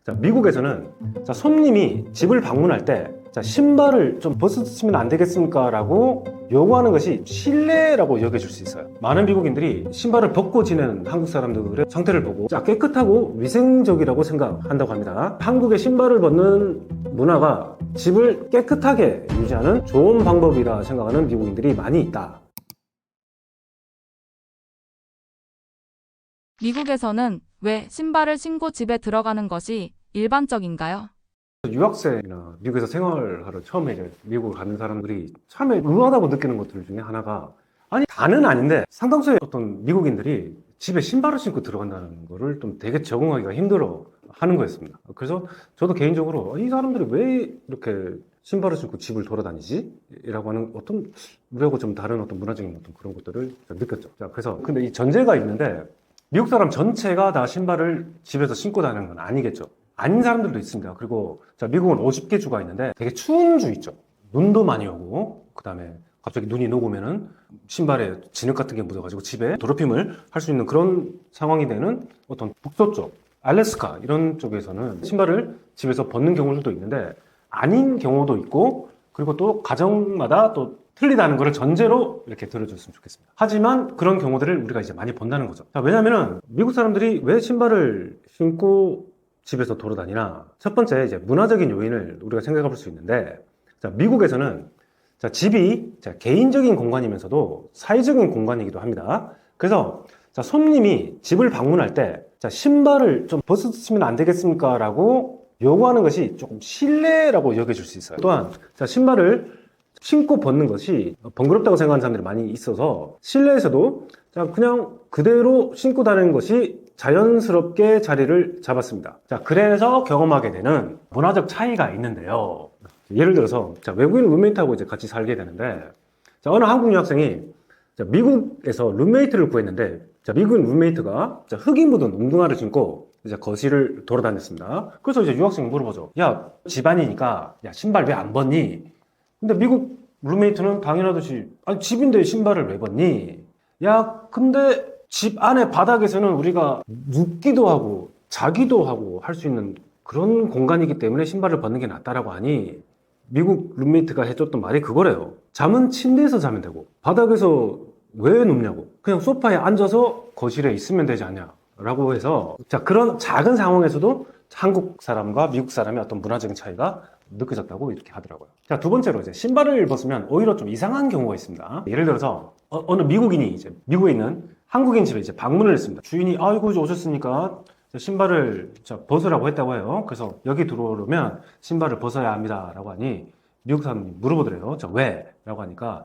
자, 미국에서는 자, 손님이 집을 방문할 때 자, 신발을 좀 벗으시면 안 되겠습니까? 라고 요구하는 것이 실례라고 여겨질 수 있어요. 많은 미국인들이 신발을 벗고 지내는 한국 사람들의 상태를 보고 자, 깨끗하고 위생적이라고 생각한다고 합니다. 한국의 신발을 벗는 문화가 집을 깨끗하게 유지하는 좋은 방법이라 생각하는 미국인들이 많이 있다. 미국에서는 왜 신발을 신고 집에 들어가는 것이 일반적인가요? 유학생이나 미국에서 생활하러 처음에 이제 미국을 가는 사람들이 처음에 의아하다고 느끼는 것들 중에 하나가 아니 다는 아닌데 상당수의 어떤 미국인들이 집에 신발을 신고 들어간다는 거를 좀 되게 적응하기가 힘들어 하는 거였습니다. 그래서 저도 개인적으로 이 사람들이 왜 이렇게 신발을 신고 집을 돌아다니지? 라고 하는 어떤 우리하고 좀 다른 어떤 문화적인 어떤 그런 것들을 느꼈죠. 자, 그래서 근데 이 전제가 있는데 미국 사람 전체가 다 신발을 집에서 신고 다니는 건 아니겠죠. 아닌 사람들도 있습니다. 그리고 자, 미국은 50개 주가 있는데 되게 추운 주 있죠. 눈도 많이 오고 그 다음에 갑자기 눈이 녹으면은 신발에 진흙 같은 게 묻어가지고 집에 더럽힘을 할 수 있는 그런 상황이 되는 어떤 북서쪽, 알래스카 이런 쪽에서는 신발을 집에서 벗는 경우들도 있는데 아닌 경우도 있고 그리고 또 가정마다 또 틀리다는 것을 전제로 이렇게 들어줬으면 좋겠습니다. 하지만 그런 경우들을 우리가 이제 많이 본다는 거죠. 자, 왜냐면은 미국 사람들이 왜 신발을 신고 집에서 돌아다니나? 첫 번째 이제 문화적인 요인을 우리가 생각해 볼 수 있는데 자, 미국에서는 자, 집이 자, 개인적인 공간이면서도 사회적인 공간이기도 합니다. 그래서 자, 손님이 집을 방문할 때 자, 신발을 좀 벗으시면 안 되겠습니까? 라고 요구하는 것이 조금 실례라고 여겨질 수 있어요. 또한 자, 신발을 신고 벗는 것이 번거롭다고 생각하는 사람들이 많이 있어서 실내에서도 자, 그냥 그대로 신고 다니는 것이 자연스럽게 자리를 잡았습니다. 자, 그래서 경험하게 되는 문화적 차이가 있는데요. 예를 들어서 자, 외국인 룸메이트하고 이제 같이 살게 되는데 자, 어느 한국 유학생이 자, 미국에서 룸메이트를 구했는데 자, 미국인 룸메이트가 자, 흙이 묻은 운동화를 신고 이제 거실을 돌아다녔습니다. 그래서 이제 유학생이 물어보죠. 야, 집안이니까 야, 신발 왜 안 벗니? 근데 미국 룸메이트는 당연하듯이 아니 집인데 신발을 왜 벗니? 야, 근데 집 안에 바닥에서는 우리가 눕기도 하고 자기도 하고 할 수 있는 그런 공간이기 때문에 신발을 벗는 게 낫다라고 하니 미국 룸메이트가 해줬던 말이 그거래요. 잠은 침대에서 자면 되고 바닥에서 왜 눕냐고. 그냥 소파에 앉아서 거실에 있으면 되지 않냐 라고 해서 자, 그런 작은 상황에서도 한국 사람과 미국 사람의 어떤 문화적인 차이가 느껴졌다고 이렇게 하더라고요. 자, 두 번째로 이제 신발을 벗으면 오히려 좀 이상한 경우가 있습니다. 예를 들어서 어느 미국인이 이제 미국에 있는 한국인 집에 이제 방문을 했습니다. 주인이 아이고 이제 오셨으니까 신발을 벗으라고 했다고 해요. 그래서 여기 들어오려면 신발을 벗어야 합니다라고 하니 미국 사람이 물어보더래요. 자, 왜? 라고 하니까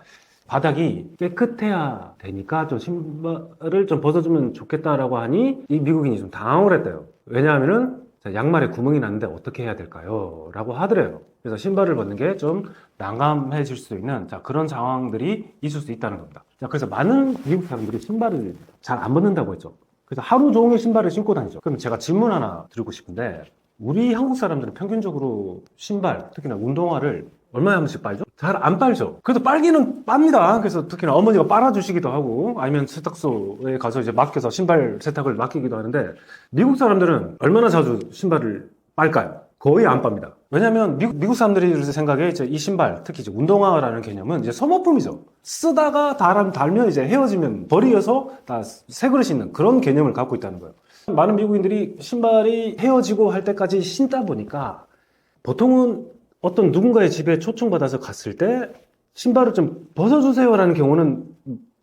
바닥이 깨끗해야 되니까 좀 신발을 좀 벗어주면 좋겠다라고 하니 이 미국인이 좀 당황을 했대요. 왜냐하면은 양말에 구멍이 났는데 어떻게 해야 될까요? 라고 하더래요. 그래서 신발을 벗는 게 좀 난감해질 수 있는 자, 그런 상황들이 있을 수 있다는 겁니다. 자, 그래서 많은 미국 사람들이 신발을 잘 안 벗는다고 했죠. 그래서 하루 종일 신발을 신고 다니죠. 그럼 제가 질문 하나 드리고 싶은데 우리 한국 사람들은 평균적으로 신발, 특히나 운동화를 얼마에 한 번씩 빨죠? 잘 안 빨죠. 그래도 빨기는 빱니다. 그래서 특히나 어머니가 빨아주시기도 하고 아니면 세탁소에 가서 이제 맡겨서 신발 세탁을 맡기기도 하는데 미국 사람들은 얼마나 자주 신발을 빨까요? 거의 안 빱니다. 왜냐면 미국 사람들이 생각에 이제 이 신발, 특히 이제 운동화라는 개념은 이제 소모품이죠. 쓰다가 달면 이제 헤어지면 버려서 다 새 그릇 신는 그런 개념을 갖고 있다는 거예요. 많은 미국인들이 신발이 헤어지고 할 때까지 신다 보니까 보통은 어떤 누군가의 집에 초청받아서 갔을 때 신발을 좀 벗어주세요라는 경우는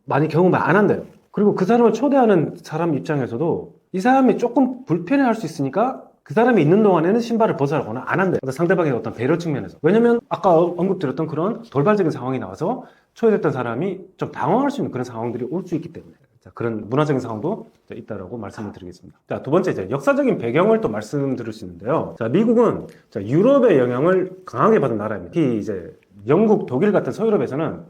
많이 경험을 안 한대요. 그리고 그 사람을 초대하는 사람 입장에서도 이 사람이 조금 불편해할 수 있으니까 그 사람이 있는 동안에는 신발을 벗으라고는 안 한대요. 상대방의 어떤 배려 측면에서. 왜냐면 아까 언급드렸던 그런 돌발적인 상황이 나와서 초대됐던 사람이 좀 당황할 수 있는 그런 상황들이 올 수 있기 때문에 자, 그런 문화적인 상황도 있다라고 말씀을 드리겠습니다. 자, 두 번째 이제 역사적인 배경을 또 말씀드릴 수 있는데요. 자, 미국은 자, 유럽의 영향을 강하게 받은 나라입니다. 특히 이제 영국, 독일 같은 서유럽에서는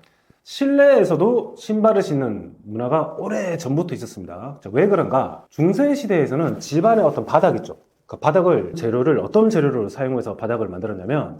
실내에서도 신발을 신는 문화가 오래 전부터 있었습니다. 자, 왜 그런가? 중세 시대에서는 집안의 어떤 바닥 있죠. 그 바닥을 재료를 어떤 재료를 사용해서 바닥을 만들었냐면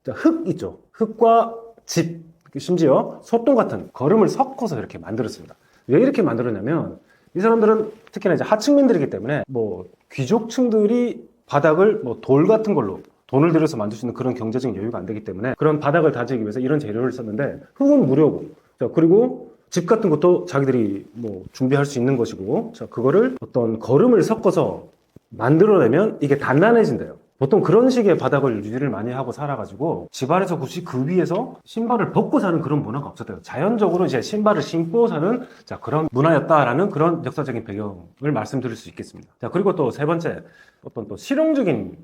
흙 있죠. 흙과 집, 심지어 소똥 같은 거름을 섞어서 이렇게 만들었습니다. 왜 이렇게 만들었냐면 이 사람들은 특히나 이제 하층민들이기 때문에 뭐 귀족층들이 바닥을 뭐 돌 같은 걸로 돈을 들여서 만들 수 있는 그런 경제적인 여유가 안 되기 때문에 그런 바닥을 다지기 위해서 이런 재료를 썼는데 흙은 무료고, 자, 그리고 집 같은 것도 자기들이 뭐 준비할 수 있는 것이고, 자, 그거를 어떤 거름을 섞어서 만들어내면 이게 단단해진대요. 보통 그런 식의 바닥을 유지를 많이 하고 살아가지고 집안에서 굳이 그 위에서 신발을 벗고 사는 그런 문화가 없었대요. 자연적으로 이제 신발을 신고 사는, 자, 그런 문화였다라는 그런 역사적인 배경을 말씀드릴 수 있겠습니다. 자, 그리고 또 세 번째, 어떤 또 실용적인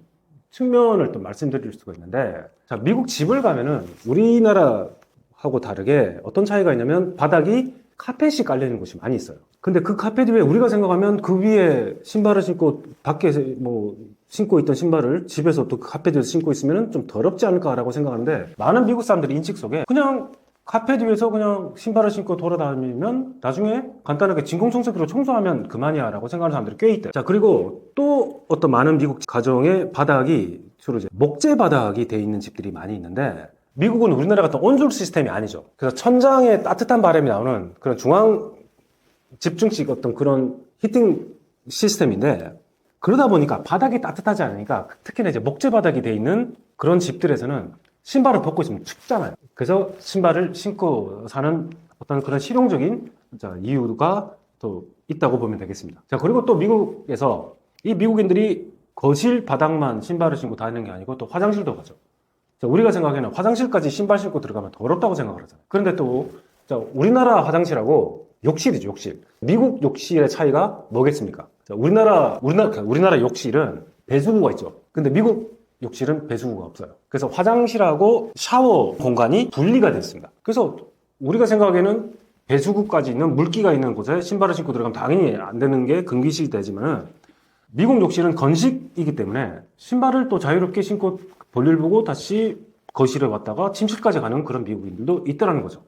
측면을 또 말씀드릴 수가 있는데, 자, 미국 집을 가면은 우리나라하고 다르게 어떤 차이가 있냐면 바닥이 카펫이 깔려있는 곳이 많이 있어요. 근데 그 카펫 위에 우리가 생각하면 그 위에 신발을 신고 밖에서 뭐 신고 있던 신발을 집에서 또 그 카펫 위에서 신고 있으면 좀 더럽지 않을까라고 생각하는데, 많은 미국 사람들의 인식 속에 그냥 카펫 위에서 그냥 신발을 신고 돌아다니면 나중에 간단하게 진공청소기로 청소하면 그만이야 라고 생각하는 사람들이 꽤 있대요. 자, 그리고 또 어떤 많은 미국 가정의 바닥이 주로 이제 목재 바닥이 돼 있는 집들이 많이 있는데, 미국은 우리나라 같은 온돌 시스템이 아니죠. 그래서 천장에 따뜻한 바람이 나오는 그런 중앙 집중식 어떤 그런 히팅 시스템인데, 그러다 보니까 바닥이 따뜻하지 않으니까 특히나 이제 목재 바닥이 돼 있는 그런 집들에서는 신발을 벗고 있으면 춥잖아요. 그래서 신발을 신고 사는 어떤 그런 실용적인, 자, 이유가 또 있다고 보면 되겠습니다. 자, 그리고 또 미국에서 이 미국인들이 거실 바닥만 신발을 신고 다니는 게 아니고 또 화장실도 가죠. 자, 우리가 생각에는 화장실까지 신발 신고 들어가면 더럽다고 생각을 하잖아요. 그런데 또, 자, 우리나라 화장실하고 욕실이죠, 욕실. 미국 욕실의 차이가 뭐겠습니까? 자, 우리나라 욕실은 배수구가 있죠. 근데 미국 욕실은 배수구가 없어요. 그래서 화장실하고 샤워 공간이 분리가 되어 있습니다. 그래서 우리가 생각하기에는 배수구까지 있는 물기가 있는 곳에 신발을 신고 들어가면 당연히 안 되는 게 금기식이 되지만은, 미국 욕실은 건식이기 때문에 신발을 또 자유롭게 신고 볼일 보고 다시 거실에 왔다가 침실까지 가는 그런 미국인들도 있더라는 거죠.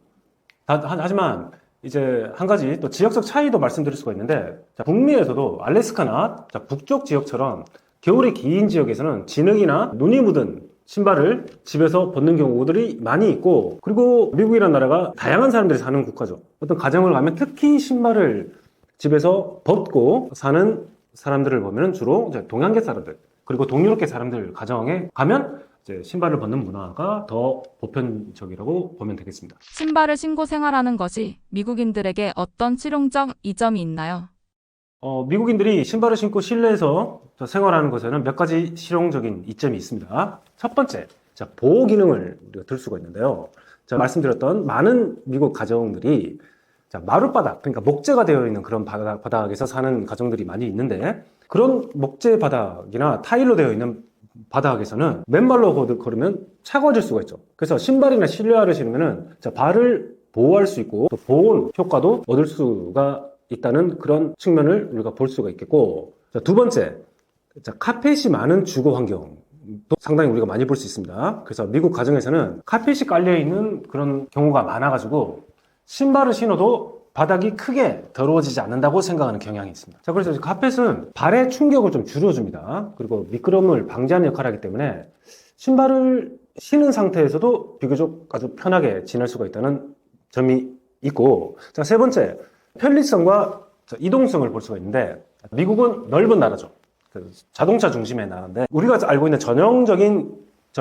하지만 이제 한 가지 또 지역적 차이도 말씀드릴 수가 있는데, 자, 북미에서도 알래스카나, 자, 북쪽 지역처럼 겨울이 긴 지역에서는 진흙이나 눈이 묻은 신발을 집에서 벗는 경우들이 많이 있고, 그리고 미국이라는 나라가 다양한 사람들이 사는 국가죠. 어떤 가정을 가면 특히 신발을 집에서 벗고 사는 사람들을 보면 주로 이제 동양계 사람들, 그리고 동유럽계 사람들 가정에 가면 이제 신발을 벗는 문화가 더 보편적이라고 보면 되겠습니다. 신발을 신고 생활하는 것이 미국인들에게 어떤 실용적 이점이 있나요? 미국인들이 신발을 신고 실내에서 생활하는 것에는 몇 가지 실용적인 이점이 있습니다. 첫 번째, 자, 보호 기능을 우리가 들 수가 있는데요. 자, 말씀드렸던 많은 미국 가정들이, 자, 마룻바닥, 그러니까 목재가 되어 있는 그런 바닥에서 사는 가정들이 많이 있는데, 그런 목재 바닥이나 타일로 되어 있는 바닥에서는 맨발로 걸으면 차가워질 수가 있죠. 그래서 신발이나 실내화를 신으면은, 자, 발을 보호할 수 있고 또 보온 효과도 얻을 수가 있다는 그런 측면을 우리가 볼 수가 있겠고, 자, 두 번째, 자, 카펫이 많은 주거 환경도 상당히 우리가 많이 볼 수 있습니다. 그래서 미국 가정에서는 카펫이 깔려 있는 그런 경우가 많아가지고 신발을 신어도 바닥이 크게 더러워지지 않는다고 생각하는 경향이 있습니다. 자, 그래서 카펫은 발의 충격을 좀 줄여줍니다. 그리고 미끄럼을 방지하는 역할을 하기 때문에 신발을 신은 상태에서도 비교적 아주 편하게 지낼 수가 있다는 점이 있고, 자, 세 번째, 편리성과 이동성을 볼 수가 있는데, 미국은 넓은 나라죠. 자동차 중심의 나라인데, 우리가 알고 있는 전형적인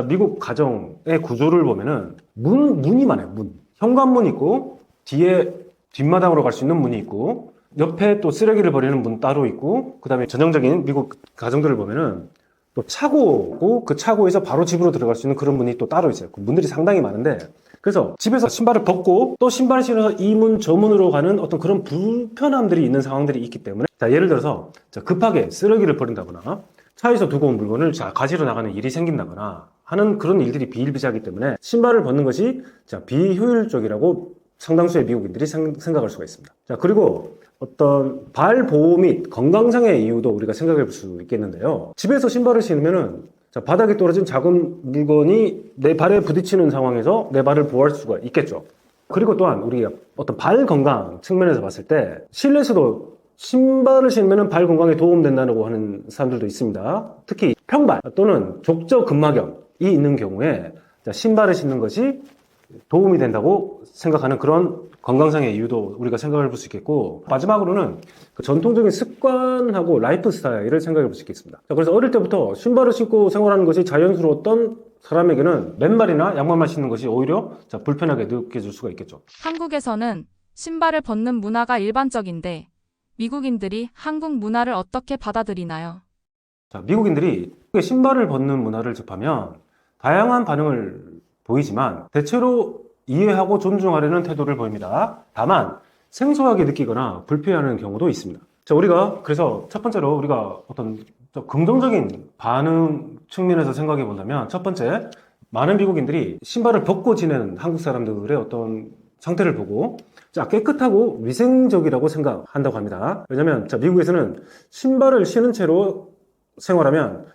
미국 가정의 구조를 보면은 문이 많아요. 현관문 있고, 뒤에 뒷마당으로 갈 수 있는 문이 있고, 옆에 또 쓰레기를 버리는 문 따로 있고, 그 다음에 전형적인 미국 가정들을 보면은 또 차고고, 그 차고에서 바로 집으로 들어갈 수 있는 그런 문이 또 따로 있어요. 그 문들이 상당히 많은데, 그래서 집에서 신발을 벗고 또 신발을 신어서 이 문 저 문으로 가는 어떤 그런 불편함들이 있는 상황들이 있기 때문에, 자, 예를 들어서 급하게 쓰레기를 버린다거나 차에서 두고 온 물건을 가지러 나가는 일이 생긴다거나 하는 그런 일들이 비일비재하기 때문에 신발을 벗는 것이 비효율적이라고 상당수의 미국인들이 생각할 수가 있습니다. 자, 그리고 어떤 발 보호 및 건강상의 이유도 우리가 생각해 볼 수 있겠는데요. 집에서 신발을 신으면은, 자, 바닥에 떨어진 작은 물건이 내 발에 부딪히는 상황에서 내 발을 보호할 수가 있겠죠. 그리고 또한 우리가 어떤 발 건강 측면에서 봤을 때 실내에서도 신발을 신으면 발 건강에 도움된다고 하는 사람들도 있습니다. 특히 평발 또는 족저근막염이 있는 경우에, 자, 신발을 신는 것이 도움이 된다고 생각하는 그런 건강상의 이유도 우리가 생각해 볼 수 있겠고, 마지막으로는 그 전통적인 습관하고 라이프 스타일을 생각해 볼 수 있겠습니다. 자, 그래서 어릴 때부터 신발을 신고 생활하는 것이 자연스러웠던 사람에게는 맨발이나 양말만 신는 것이 오히려 불편하게 느껴질 수가 있겠죠. 한국에서는 신발을 벗는 문화가 일반적인데 미국인들이 한국 문화를 어떻게 받아들이나요? 자, 미국인들이 신발을 벗는 문화를 접하면 다양한 반응을 보이지만 대체로 이해하고 존중하려는 태도를 보입니다. 다만 생소하게 느끼거나 불편해하는 경우도 있습니다. 자, 우리가 그래서 첫 번째로 우리가 어떤 긍정적인 반응 측면에서 생각해 본다면, 첫 번째, 많은 미국인들이 신발을 벗고 지내는 한국 사람들의 어떤 상태를 보고 깨끗하고 위생적이라고 생각한다고 합니다. 왜냐하면 미국에서는 신발을 신은 채로 생활하면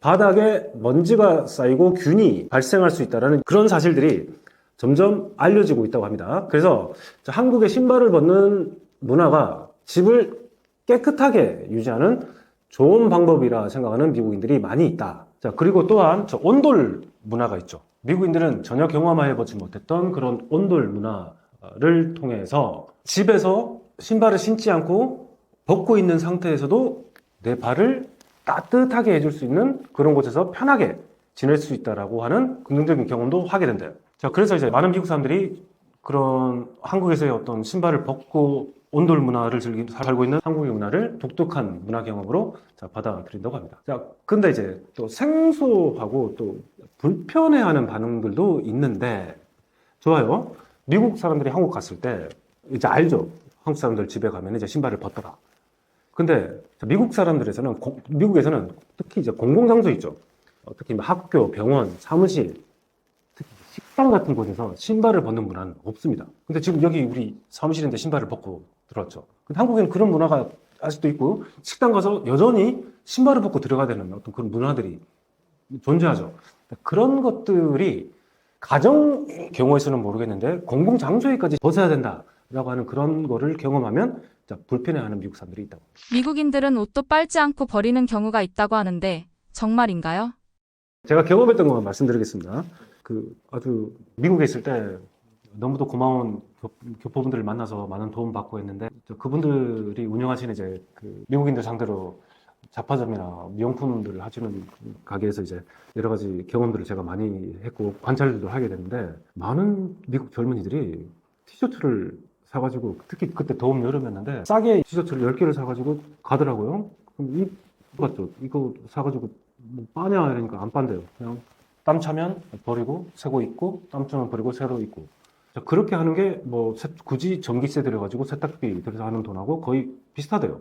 바닥에 먼지가 쌓이고 균이 발생할 수 있다는 그런 사실들이 점점 알려지고 있다고 합니다. 그래서 한국의 신발을 벗는 문화가 집을 깨끗하게 유지하는 좋은 방법이라 생각하는 미국인들이 많이 있다. 자, 그리고 또한 온돌 문화가 있죠. 미국인들은 전혀 경험해보지 못했던 그런 온돌 문화를 통해서 집에서 신발을 신지 않고 벗고 있는 상태에서도 내 발을 따뜻하게 해줄 수 있는 그런 곳에서 편하게 지낼 수 있다라고 하는 긍정적인 경험도 하게 된대요. 자, 그래서 이제 많은 미국 사람들이 그런 한국에서의 어떤 신발을 벗고 온돌 문화를 살고 있는 한국의 문화를 독특한 문화 경험으로 받아들인다고 합니다. 자, 근데 이제 또 생소하고 또 불편해하는 반응들도 있는데, 좋아요. 미국 사람들이 한국 갔을 때 이제 알죠. 한국 사람들 집에 가면 이제 신발을 벗더라. 근데 미국 사람들에서는 미국에서는 특히 이제 공공장소 있죠. 특히 학교, 병원, 사무실, 특히 식당 같은 곳에서 신발을 벗는 문화는 없습니다. 근데 지금 여기 우리 사무실인데 신발을 벗고 들어왔죠. 근데 한국에는 그런 문화가 아직도 있고, 식당 가서 여전히 신발을 벗고 들어가야 되는 어떤 그런 문화들이 존재하죠. 그런 것들이 가정 경우에서는 모르겠는데 공공장소에까지 벗어야 된다라고 하는 그런 거를 경험하면 불편해하는 미국 사람들이 있다고. 미국인들은 옷도 빨지 않고 버리는 경우가 있다고 하는데 정말인가요? 제가 경험했던 것만 말씀드리겠습니다. 아주 미국에 있을 때 너무도 고마운 교포분들을 만나서 많은 도움 받고 했는데, 그분들이 운영하시는 이제 미국인들 상대로 잡화점이나 명품들을 하시는 가게에서 이제 여러 가지 경험들을 제가 많이 했고 관찰들도 하게 됐는데, 많은 미국 젊은이들이 티셔츠를 사가지고, 특히 그때 더운 여름이었는데 싸게 티셔츠를 10개를 사가지고 가더라고요. 그럼 맞죠? 이거 사가지고 뭐 빠냐 이러니까 안 빤대요. 그냥 땀 차면 버리고 새거 입고, 땀 차면 버리고 새로 입고. 자, 그렇게 하는 게 뭐 굳이 전기세 들여가지고 세탁비 들여서 하는 돈하고 거의 비슷하대요.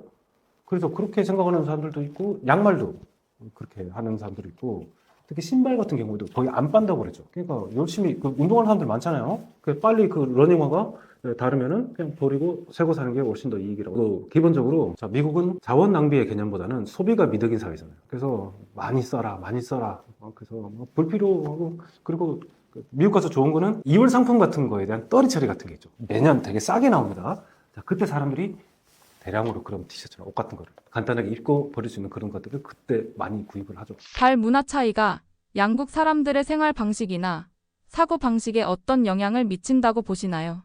그래서 그렇게 생각하는 사람들도 있고, 양말도 그렇게 하는 사람들도 있고, 특히 신발 같은 경우도 거의 안 빤다고 그랬죠. 그러니까 열심히 운동하는 사람들 많잖아요. 빨리 러닝화가 다르면은 그냥 버리고 새거 사는 게 훨씬 더 이익이라고. 또 기본적으로 미국은 자원 낭비의 개념보다는 소비가 미덕인 사회잖아요. 그래서 많이 써라, 많이 써라. 그래서 불필요하고, 그리고 미국 가서 좋은 거는 2월 상품 같은 거에 대한 떨이 처리 같은 게 있죠. 매년 되게 싸게 나옵니다. 자, 그때 사람들이 대량으로 그런 티셔츠나 옷 같은 거를 간단하게 입고 버릴 수 있는 그런 것들을 그때 많이 구입을 하죠. 발 문화 차이가 양국 사람들의 생활 방식이나 사고 방식에 어떤 영향을 미친다고 보시나요?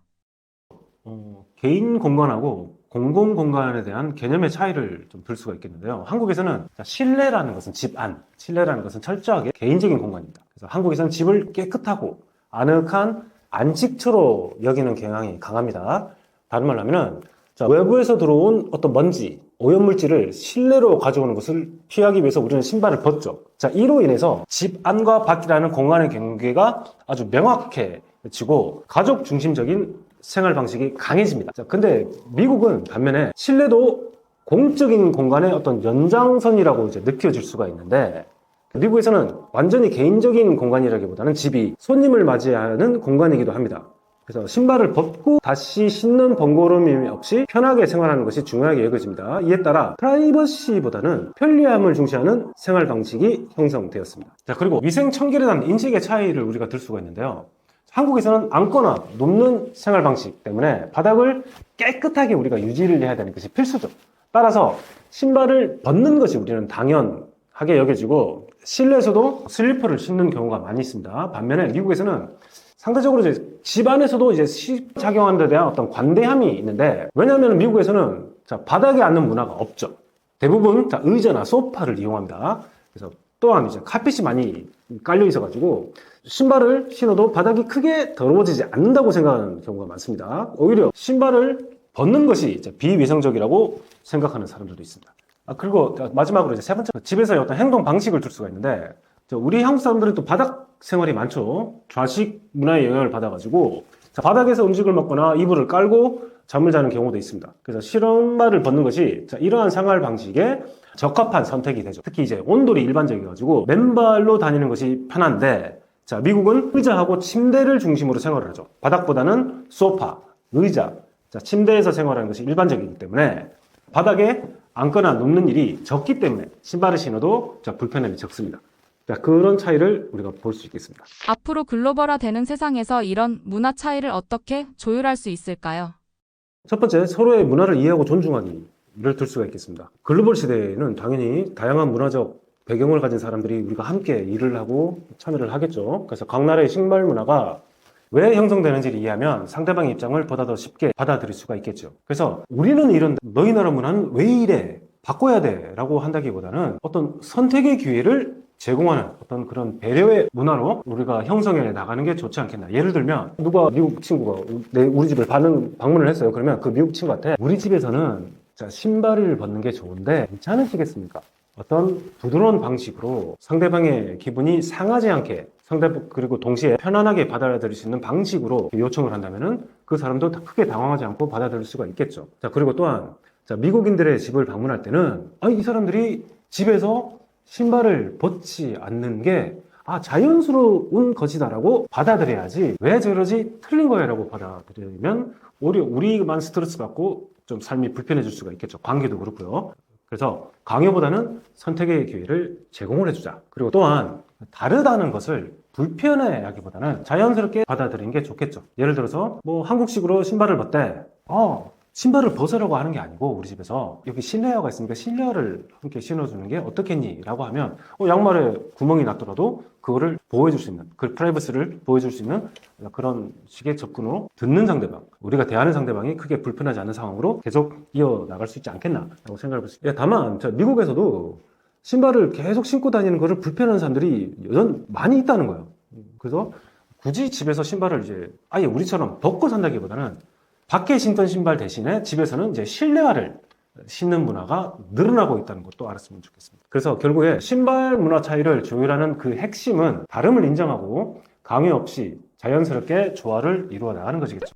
개인 공간하고 공공 공간에 대한 개념의 차이를 좀 들 수가 있겠는데요. 한국에서는 실내라는 것은 집 안, 실내라는 것은 철저하게 개인적인 공간입니다. 그래서 한국에서는 집을 깨끗하고 아늑한 안식처로 여기는 경향이 강합니다. 다른 말로 하면은 외부에서 들어온 어떤 먼지, 오염물질을 실내로 가져오는 것을 피하기 위해서 우리는 신발을 벗죠. 자, 이로 인해서 집 안과 밖이라는 공간의 경계가 아주 명확해지고 가족 중심적인 생활 방식이 강해집니다. 자, 근데 미국은 반면에 실내도 공적인 공간의 어떤 연장선이라고 이제 느껴질 수가 있는데, 미국에서는 완전히 개인적인 공간이라기보다는 집이 손님을 맞이하는 공간이기도 합니다. 그래서 신발을 벗고 다시 신는 번거로움이 없이 편하게 생활하는 것이 중요하게 여겨집니다. 이에 따라 프라이버시보다는 편리함을 중시하는 생활 방식이 형성되었습니다. 자, 그리고 위생 청결에 대한 인식의 차이를 우리가 들 수가 있는데요. 한국에서는 앉거나 눕는 생활 방식 때문에 바닥을 깨끗하게 우리가 유지를 해야 되는 것이 필수죠. 따라서 신발을 벗는 것이 우리는 당연하게 여겨지고 실내에서도 슬리퍼를 신는 경우가 많이 있습니다. 반면에 미국에서는 상대적으로 이제 집 안에서도 이제 작용하는 데 대한 어떤 관대함이 있는데, 왜냐하면 미국에서는 자, 바닥에 앉는 문화가 없죠. 대부분 자, 의자나 소파를 이용합니다. 그래서 또한 이제 카펫이 많이 깔려 있어가지고 신발을 신어도 바닥이 크게 더러워지지 않는다고 생각하는 경우가 많습니다. 오히려 신발을 벗는 것이 이제 비위생적이라고 생각하는 사람들도 있습니다. 그리고 마지막으로 이제 세 번째, 집에서의 어떤 행동 방식을 둘 수가 있는데, 우리 한국 사람들은 또 바닥 생활이 많죠. 좌식 문화의 영향을 받아가지고 자, 바닥에서 음식을 먹거나 이불을 깔고 잠을 자는 경우도 있습니다. 그래서 신발을 벗는 것이 자, 이러한 생활 방식에 적합한 선택이 되죠. 특히 이제 온돌이 일반적이어가지고 맨발로 다니는 것이 편한데, 자, 미국은 의자하고 침대를 중심으로 생활을 하죠. 바닥보다는 소파, 의자, 자, 침대에서 생활하는 것이 일반적이기 때문에 바닥에 앉거나 눕는 일이 적기 때문에 신발을 신어도 자, 불편함이 적습니다. 자, 그런 차이를 우리가 볼 수 있겠습니다. 앞으로 글로벌화되는 세상에서 이런 문화 차이를 어떻게 조율할 수 있을까요? 첫 번째, 서로의 문화를 이해하고 존중하기를 들 수가 있겠습니다. 글로벌 시대에는 당연히 다양한 문화적 배경을 가진 사람들이 우리가 함께 일을 하고 참여를 하겠죠. 그래서 각 나라의 신발 문화가 왜 형성되는지를 이해하면 상대방의 입장을 보다 더 쉽게 받아들일 수가 있겠죠. 그래서 우리는 이런 너희 나라 문화는 왜 이래? 바꿔야 돼 라고 한다기보다는 어떤 선택의 기회를 제공하는 어떤 그런 배려의 문화로 우리가 형성해 나가는 게 좋지 않겠나. 예를 들면 누가 미국 친구가 우리 집을 방문을 했어요. 그러면 그 미국 친구한테 우리 집에서는 자, 신발을 벗는 게 좋은데 괜찮으시겠습니까? 어떤 부드러운 방식으로 상대방의 기분이 상하지 않게 그리고 동시에 편안하게 받아들일 수 있는 방식으로 요청을 한다면은 그 사람도 크게 당황하지 않고 받아들일 수가 있겠죠. 자, 그리고 또한 자, 미국인들의 집을 방문할 때는 이 사람들이 집에서 신발을 벗지 않는 게 자연스러운 것이다라고 받아들여야지, 왜 저러지 틀린 거야라고 받아들이면 오히려 우리만 스트레스 받고 좀 삶이 불편해질 수가 있겠죠. 관계도 그렇고요. 그래서 강요보다는 선택의 기회를 제공을 해주자. 그리고 또한 다르다는 것을 불편해하기보다는 자연스럽게 받아들이는 게 좋겠죠. 예를 들어서 뭐 한국식으로 신발을 벗대. 신발을 벗으라고 하는 게 아니고 우리 집에서 여기 실내화가 있으니까 실내화를 함께 신어주는 게 어떻겠니? 라고 하면 양말에 구멍이 났더라도 그거를 보호해줄 수 있는, 그 프라이버시를 보여줄 수 있는 그런 식의 접근으로 듣는 상대방, 우리가 대하는 상대방이 크게 불편하지 않는 상황으로 계속 이어나갈 수 있지 않겠나 라고 생각을 해봤습니다. 다만 미국에서도 신발을 계속 신고 다니는 것을 불편해하는 사람들이 여전 많이 있다는 거예요. 그래서 굳이 집에서 신발을 이제 아예 우리처럼 벗고 산다기보다는 밖에 신던 신발 대신에 집에서는 이제 실내화를 신는 문화가 늘어나고 있다는 것도 알았으면 좋겠습니다. 그래서 결국에 신발 문화 차이를 조율하는 그 핵심은 다름을 인정하고 강요 없이 자연스럽게 조화를 이루어 나가는 것이겠죠.